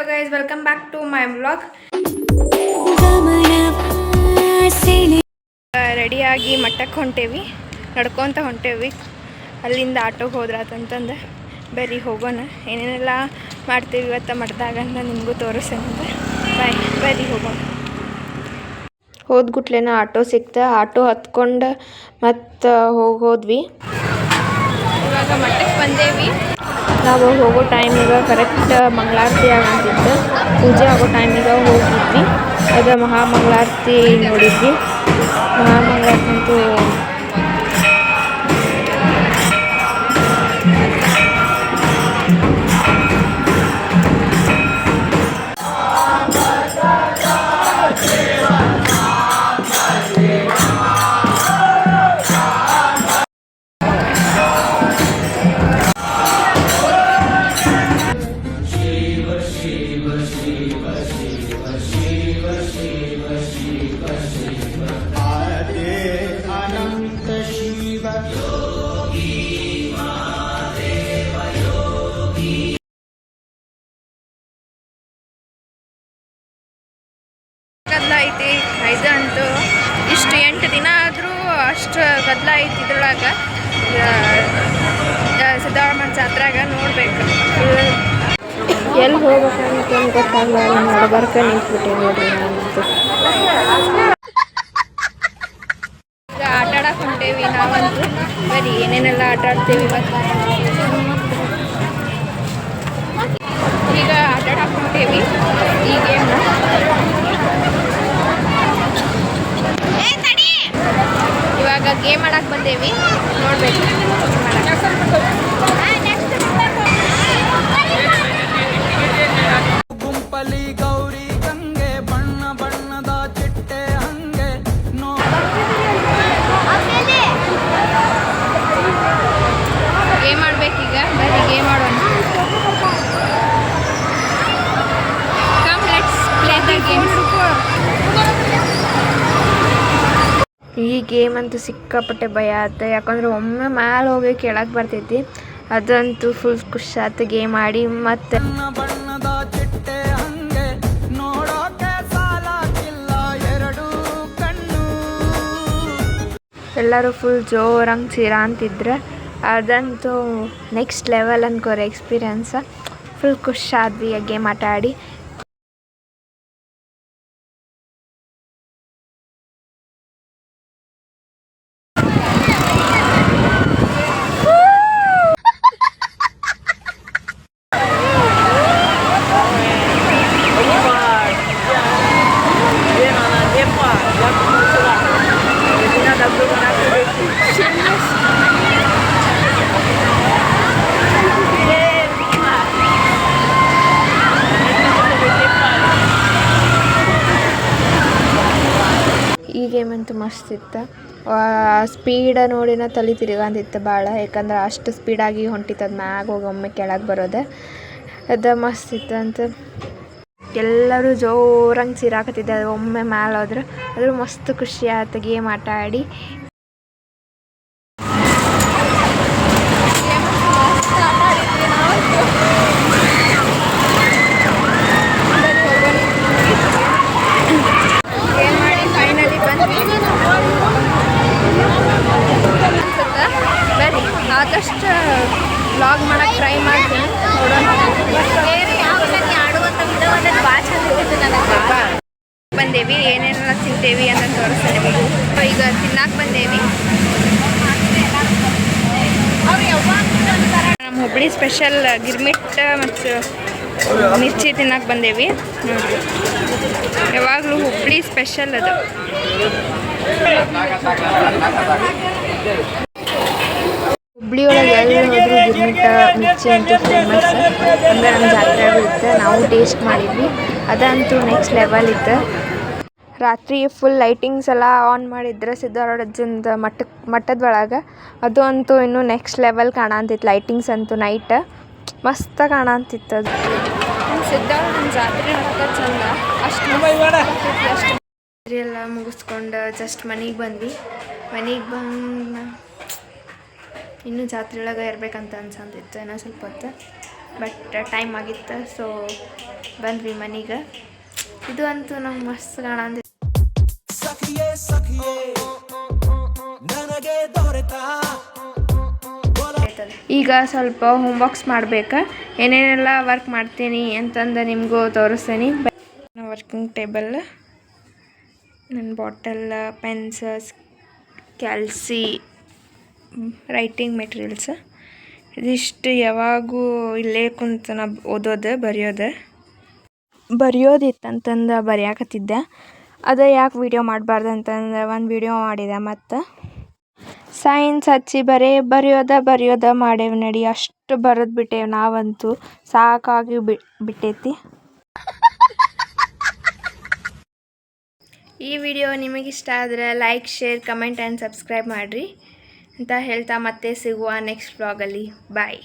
Hello guys, welcome back to my vlog. ರೆಡಿಯಾಗಿ ಮಠಕ್ಕೆ ಹೊಂಟೇವಿ, ನಡ್ಕೊತ ಹೊಂಟೇವಿ. ಅಲ್ಲಿಂದ ಆಟೋಗೆ ಹೋದ್ರಾತಂತಂದು ಬರ್ರಿ ಹೋಗೋಣ. ಏನೇನೆಲ್ಲ ಮಾಡ್ತೀವಿ ಇವತ್ತು ಮಠದಾಗ ಅಂತ ನಿಮಗೂ ತೋರಿಸ್ತೇನೆ. ಬರ್ರಿ ಹೋಗೋಣ. ಹೋದ್ಗುಟ್ಲೇನ ಆಟೋ ಸಿಕ್ತ, ಆಟೋ ಹತ್ಕೊಂಡು ಮತ್ತು ಹೋದ್ವಿ. ಇವಾಗ ಮಠಕ್ಕೆ ಬಂದೇವಿ. ನಾವು ಹೋಗೋ ಟೈಮಿಗೆ ಕರೆಕ್ಟ್ ಮಂಗಳಾರತಿ ಆಗಂತಿತ್ತು. ಪೂಜೆ ಆಗೋ ಟೈಮಿಗೆ ಹೋಗಿದ್ವಿ. ಅದು ಮಹಾಮಂಗಳಾರತಿ ನೋಡಿದ್ವಿ. ಮಹಾಮಂಗಳಾರತಿ ಅಂತೂ ಗದ್ದಲ ಐತಿ. ಇದಂತೂ ಇಷ್ಟು 8 ದಿನ ಆದರೂ ಅಷ್ಟು ಗದ್ದಲ ಐತಿ ಇದ್ರೊಳಗೆ. ಸಿದ್ದಾರಮ್ಮನ ಜಾತ್ರೆಗ ನೋಡ್ಬೇಕು. ಎಲ್ಲಿ ಹೋಗ್ಬೇಕಂತ ಗೊತ್ತಾಗಲ್ಲ, ನಡ್ಬರ್ಕ ನಿಂತ್ಬಿಟ್ಟೆ ನೋಡ್ರಿ ನಾನಂತೂ. ಈಗ ಆಟ ಆಡಕ್ಕೆ ಹೊಂಟೇವಿ ನಾವಂತೂ. ಬರೀ ಏನೇನೆಲ್ಲ ಆಟ ಆಡ್ತೇವಿ ಇವತ್ತು. ಈಗ ಆಟ ಆಡಕ್ಕೆ ಹೊಂಟೇವಿ ಈ ಗೇಮ್ನ. ಇವಾಗ ಗೇಮ್ ಆಡಕ್ಕೆ ಬಂದೇವಿ, ನೋಡ್ಬೇಕು. ಗುಂಪಲಿ ಗೌರಿ ಗಂಗೆ ಬಣ್ಣ ಬಣ್ಣದ ಚಿಟ್ಟೆ ಹಂಗೆ ಗೇಮ್ ಆಡ್ಬೇಕೀಗ. ಬರೀ ಗೇಮ್ ಆಡೋಣ. Come let's play the game. ಈ ಗೇಮ್ ಅಂತೂ ಸಿಕ್ಕಾಪಟ್ಟೆ ಭಯ ಆಯ್ತು, ಯಾಕಂದ್ರೆ ಒಮ್ಮೆ ಮ್ಯಾಲೆ ಹೋಗಿ ಕೆಳಗೆ ಬರ್ತೈತಿ. ಅದಂತೂ ಫುಲ್ ಖುಷಿ ಆಯ್ತು ಗೇಮ್ ಆಡಿ. ಮತ್ತು ಬಣ್ಣದ ಚಿಟ್ಟೆ ಹಂಗೆ ನೋಡೋಕೆ ಸಾಲಾಗಿಲ್ಲ ಎರಡು ಕಣ್ಣು. ಎಲ್ಲರೂ ಫುಲ್ ಜೋರಂಗೆ ಚೀರ ಅಂತಿದ್ರು. ಅದಂತೂ ನೆಕ್ಸ್ಟ್ ಲೆವೆಲ್ ಅನ್ಕೋರಿ ಎಕ್ಸ್ಪೀರಿಯನ್ಸ್. ಫುಲ್ ಖುಷಿ ಆದ್ವಿ ಆ ಗೇಮ್ ಆಟ ಆಡಿ. ಈ ಗೇಮ್ ಅಂತೂ ಮಸ್ತ್ ಇತ್ತು. ಸ್ಪೀಡ ನೋಡಿನ ತಲೆ ತಿರುಗಂತಿತ್ತು ಭಾಳ, ಯಾಕಂದ್ರೆ ಅಷ್ಟು ಸ್ಪೀಡಾಗಿ ಹೊಂಟಿತ್ತದು ಮ್ಯಾಗ ಹೋಗಿ ಒಮ್ಮೆ ಕೆಳಗೆ ಬರೋದು. ಅದು ಮಸ್ತ್ ಇತ್ತು ಅಂತ. ಎಲ್ಲರೂ ಜೋರಂಗೆ ಚೀರಾಕತ್ತಿದ್ದೆ ಒಮ್ಮೆ ಮ್ಯಾಲೆ ಹೋದ್ರೆ. ಅದ್ರ ಮಸ್ತ್ ಖುಷಿ ಆಯ್ತು ಗೇಮ್ ಆಟ ಆಡಿ. ಆದಷ್ಟು ವ್ಲಾಗ್ ಮಾಡಕ್ಕೆ ಟ್ರೈ ಮಾಡ್ತೀನಿ, ನೋಡೋಣ. ಬಂದೇವಿ, ಏನೇನೆಲ್ಲ ತಿಂತೇವಿ ಅಂತ ತೋರಿಸ್ತೇನೆ ನಿಮಗೂ. ಈಗ ತಿನ್ನಕ್ಕೆ ಬಂದೇವಿ. ನಮ್ಮ ಹುಬ್ಳಿ ಸ್ಪೆಷಲ್ ಗಿರ್ಮಿಟ್ ಮತ್ತು ಮಿರ್ಚಿ ತಿನ್ನಕ್ಕೆ ಬಂದೇವಿ. ನೋಡಿರಿ, ಯಾವಾಗಲೂ ಹುಬ್ಳಿ ಸ್ಪೆಷಲ್ ಅದು. ಹುಬ್ಳಿ ಒಳಗೆ ಎಲ್ಲಿ ಹೋದ್ರು ಗಿರ್ಮಿಟ್ ಮಿರ್ಚಿ ಅಂತೂ ಫೇಮಸ್. ಅಂದರೆ ನಮ್ಮ ಜಾತ್ರೆ ಇರುತ್ತೆ, ನಾವು ಟೇಸ್ಟ್ ಮಾಡಿದ್ವಿ. ಅದಂತೂ ನೆಕ್ಸ್ಟ್ ಲೆವೆಲ್ ಇತ್ತು. ರಾತ್ರಿ ಫುಲ್ ಲೈಟಿಂಗ್ಸ್ ಎಲ್ಲ ಆನ್ ಮಾಡಿದ್ರೆ ಸಿದ್ದಾರೂಢಜ್ಜಂದು ಮಠದ ಒಳಗೆ. ಅದು ಅಂತೂ ಇನ್ನೂ ನೆಕ್ಸ್ಟ್ ಲೆವೆಲ್ ಕಾಣಂತಿತ್ತು. ಲೈಟಿಂಗ್ಸ್ ಅಂತೂ ನೈಟ್ ಮಸ್ತ ಕಾಣಂತಿತ್ತು. ಅದು ಸಿದ್ದಾರೂಢನ ಜಾತ್ರೆ ನೋಡೋಕೆ ಚಂದ. ಅಷ್ಟು ಎಲ್ಲ ಮುಗಿಸ್ಕೊಂಡು ಜಸ್ಟ್ ಮನೆಗೆ ಬಂದ್ವಿ. ಮನೆಗೆ ಬಂದು ಇನ್ನೂ ಜಾತ್ರೆ ಒಳಗೆ ಇರ್ಬೇಕಂತ ಅನ್ಸಂತಿತ್ತು ಇನ್ನೂ ಸ್ವಲ್ಪ ಹೊತ್ತು. ಬಟ್ ಟೈಮ್ ಆಗಿತ್ತು ಸೊ ಬಂದ್ವಿ ಮನೆಗೆ. ಇದು ಅಂತೂ ನಂಗೆ ಮಸ್ತ್ ಕಾಣಂದ. ಸಖಿಯೇ ಸಖಿಯೇ ನನಗೆ ದೊರೆತಾ. ಈಗ ಸ್ವಲ್ಪ ಹೋಮ್ವರ್ಕ್ಸ್ ಮಾಡ್ಬೇಕು, ಏನೇನೆಲ್ಲ ವರ್ಕ್ ಮಾಡ್ತೀನಿ ಅಂತಂದು ನಿಮಗೂ ತೋರಿಸ್ತೀನಿ. ವರ್ಕಿಂಗ್ ಟೇಬಲ್, ನನ್ನ ಬಾಟಲ್, ಪೆನ್ಸ್, ಕ್ಯಾಲ್ಸಿ, ರೈಟಿಂಗ್ ಮೆಟೀರಿಯಲ್ಸ್, ಇದಿಷ್ಟು ಯಾವಾಗೂ ಇಲ್ಲೇ ಕುಂತು ನಾ ಓದೋದು ಬರೆಯೋದಿತ್ತಂತಂದು ಬರೆಯಾಕತ್ತಿದ್ದೆ. ಅದು ಯಾಕೆ ವೀಡಿಯೋ ಮಾಡಬಾರ್ದು ಅಂತಂದು ಒಂದು ವೀಡಿಯೋ ಮಾಡಿದೆ. ಮತ್ತು ಸೈನ್ಸ್ ಹಚ್ಚಿ ಬರೆಯೋದ ಮಾಡೇವಿ ನಡಿ. ಅಷ್ಟು ಬರೆದು ಬಿಟ್ಟೇವು ನಾವಂತೂ, ಸಾಕಾಗಿ ಬಿಟ್ಟೈತಿ. ಈ ವಿಡಿಯೋ ನಿಮಗಿಷ್ಟ ಆದರೆ like, share, comment and subscribe ಮಾಡಿರಿ ಅಂತ ಹೇಳ್ತಾ ಮತ್ತೆ ಸಿಗುವ ನೆಕ್ಸ್ಟ್ ವ್ಲಾಗಲ್ಲಿ. ಬಾಯ್.